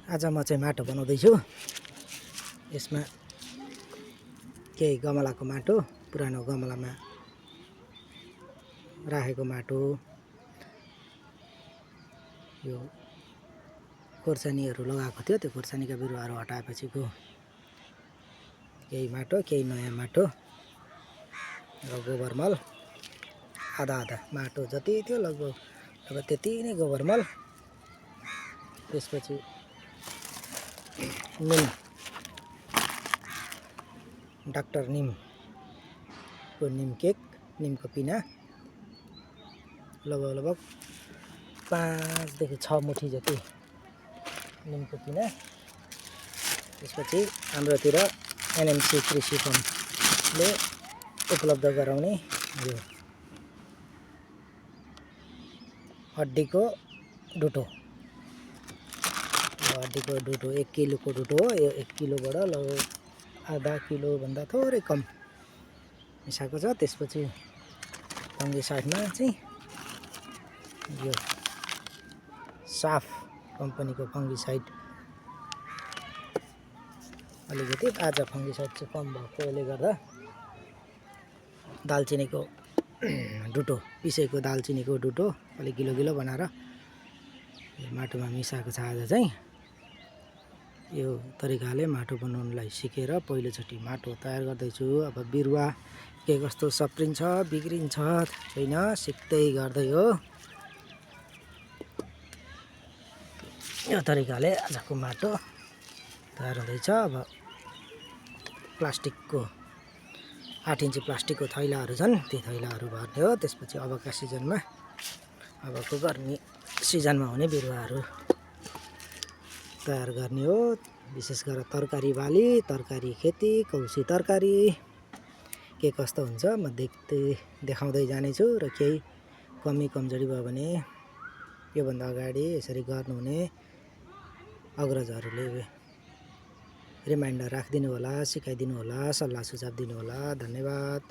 आज म चाहिँ माटो बनाउँदैछु। यसमा केही गमलाको माटो, पुरानो गमलामा राखेको माटो, यो खोर्सानीहरू लगाएको थियो, त्यो खोर्सानीका बिरुवाहरू हटाएपछिको केही माटो, केही नयाँ माटो र गोबर मल, आधा आधा माटो जति थियो लगभग अब त्यति नै गोबर मल। त्यसपछि निम, डाक्टर निमको निम केक, निमको पिना लगभग 5 देखि 6 मुठी जति निमको पिना। त्यसपछि हाम्रोतिर एनएमसी कृषि फर्मले उपलब्ध गराउने यो हड्डीको डुटो, हड्डीको डुटो 1 किलोको डुटो हो। यो 1 किलोबाट लगभग आधा किलोभन्दा थोरै कम मिसाएको छ। त्यसपछि फङ्गिसाइडमा चाहिँ यो साफ कम्पनीको फङ्गिसाइड अलिकति, आज फङ्गिसाइड चाहिँ कम भएकोले गर्दा दालचिनीको डुटो, पिसेको दालचिनीको डुटो अलिक गिलो गिलो बनाएर यो माटोमा मिसाएको छ। आज चाहिँ यो तरिकाले माटो बनाउनलाई सिकेर पहिलोचोटि माटो तयार गर्दैछु। अब बिरुवा के कस्तो सप्रिन्छ बिग्रिन्छ छैन सिक्दै गर्दै हो। यो तरिकाले आजको माटो तयार हुँदैछ। अब प्लास्टिकको 8 इन्ची प्लास्टिकको थैलाहरू छन्, ती थैलाहरू भर्ने हो। त्यसपछि अबका सिजनमा, अबको गर्मी सिजनमा हुने बिरुवाहरू तयार गर्ने हो। विशेष गरेर तरकारी बाली, तरकारी खेती, कौसी तरकारी के कस्तो हुन्छ म देखाउँदै जानेछु। र केही कमी कमजोरी भयो भने योभन्दा अगाडि यसरी गर्नुहुने अग्रजहरूले रिमाइन्डर राखिदिनु होला, सिकाइदिनु होला, सल्लाह सुझाव दिनु होला। धन्यवाद।